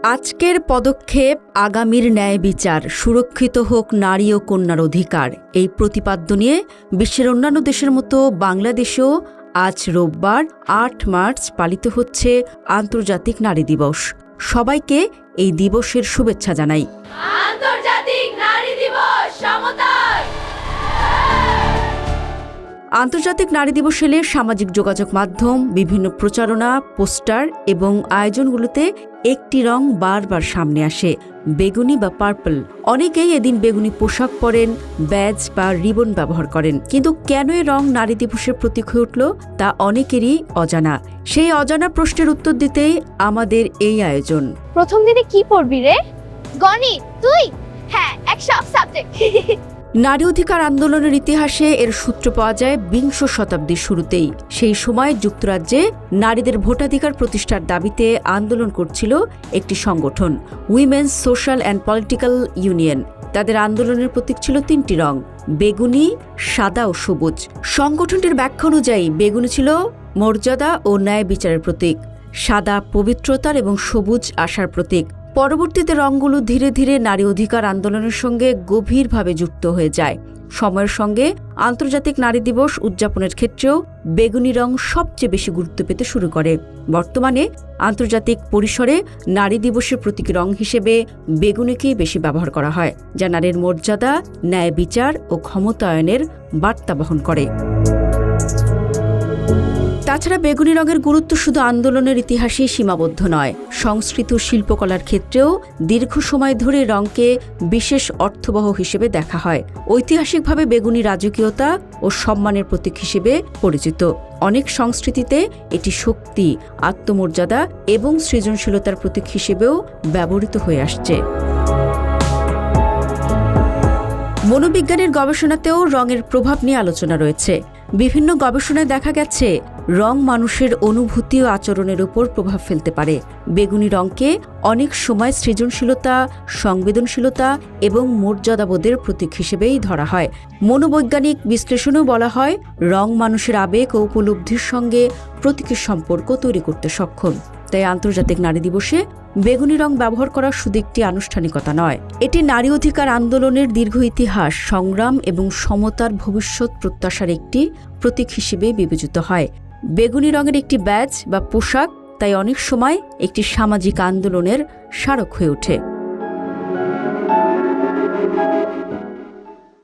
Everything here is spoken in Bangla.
আজকের পদক্ষেপ আগামীর ন্যায় বিচার, সুরক্ষিত হোক নারী ও কন্যার অধিকার, এই প্রতিপাদ্য নিয়ে বিশ্বের অন্যান্য দেশের মতো বাংলাদেশেও আজ রোববার ৮ মার্চ পালিত হচ্ছে আন্তর্জাতিক নারী দিবস। সবাইকে এই দিবসের শুভেচ্ছা জানাই। আন্তর্জাতিক নারী দিবস সমতায়। আন্তর্জাতিক নারী দিবস এলে সামাজিক যোগাযোগ মাধ্যম, বিভিন্ন প্রচারণা, পোস্টার এবং আয়োজনগুলোতে একটি রং বারবার সামনে আসে, বেগুনি বা পার্পল। অনেকেই এদিন বেগুনি পোশাক পরেন, ব্যাজ বা রিবন ব্যবহার করেন। কিন্তু কেন এ রং নারী দিবসের প্রতীক হয়ে উঠল তা অনেকেরই অজানা। সেই অজানা প্রশ্নের উত্তর দিতেই আমাদের এই আয়োজন। প্রথম দিনে কি পড়বি রে? গণিত? তুই? হ্যাঁ, এক সব সাবজেক্ট। নারী অধিকার আন্দোলনের ইতিহাসে এর সূত্র পাওয়া যায় বিংশ শতাব্দীর শুরুতেই। সেই সময় যুক্তরাজ্যে নারীদের ভোটাধিকার প্রতিষ্ঠার দাবিতে আন্দোলন করছিল একটি সংগঠন, women's social and political union. তাদের আন্দোলনের প্রতীক ছিল ৩টি রং, বেগুনি, সাদা ও সবুজ। সংগঠনটির ব্যাখ্যা অনুযায়ী বেগুনি ছিল মর্যাদা ও ন্যায় বিচারের প্রতীক, সাদা পবিত্রতার এবং সবুজ আশার প্রতীক। পরবর্তীতে রঙগুলো ধীরে ধীরে নারী অধিকার আন্দোলনের সঙ্গে গভীরভাবে যুক্ত হয়ে যায়। সময়ের সঙ্গে আন্তর্জাতিক নারী দিবস উদযাপনের ক্ষেত্রেও বেগুনি রং সবচেয়ে বেশি গুরুত্ব পেতে শুরু করে। বর্তমানে আন্তর্জাতিক পরিসরে নারী দিবসের প্রতীক রং হিসেবে বেগুনিকেই বেশি ব্যবহার করা হয়, যা নারীর মর্যাদা, ন্যায় বিচার ও ক্ষমতায়নের বার্তা বহন করে। তাছাড়া বেগুনি রঙের গুরুত্ব শুধু আন্দোলনের ইতিহাসেই সীমাবদ্ধ নয়, সংস্কৃত শিল্পকলার ক্ষেত্রেও দীর্ঘ সময় ধরে রঙকে বিশেষ অর্থবহ হিসেবে দেখা হয়। ঐতিহাসিকভাবে বেগুনি রাজকীয়তা ও সম্মানের প্রতীক হিসেবে পরিচিত। অনেক সংস্কৃতিতে এটি শক্তি, আত্মমর্যাদা এবং সৃজনশীলতার প্রতীক হিসেবেও ব্যবহৃত হয়ে আসছে। মনোবিজ্ঞানের গবেষণাতেও রঙের প্রভাব নিয়ে আলোচনা রয়েছে। বিভিন্ন গবেষণায় দেখা গেছে রং মানুষের অনুভূতি ও আচরণের উপর প্রভাব ফেলতে পারে। বেগুনি রঙকে অনেক সময় সৃজনশীলতা, সংবেদনশীলতা এবং মর্যাদাবোধের প্রতীক হিসেবেই ধরা হয়। মনোবৈজ্ঞানিক বিশ্লেষণেও বলা হয় রং মানুষের আবেগ ও উপলব্ধির সঙ্গে প্রতীকের সম্পর্ক তৈরি করতে সক্ষম। তাই আন্তর্জাতিক নারী দিবসে বেগুনি রং ব্যবহার করা শুধু একটি আনুষ্ঠানিকতা নয়, এটি নারী অধিকার আন্দোলনের দীর্ঘ ইতিহাস, সংগ্রাম এবং সমতার ভবিষ্যৎ প্রত্যাশার একটি প্রতীক হিসেবে বিবেচিত হয়। বেগুনি রঙের একটি ব্যাজ বা পোশাক তাই অনেক সময় একটি সামাজিক আন্দোলনের স্মারক হয়ে ওঠে।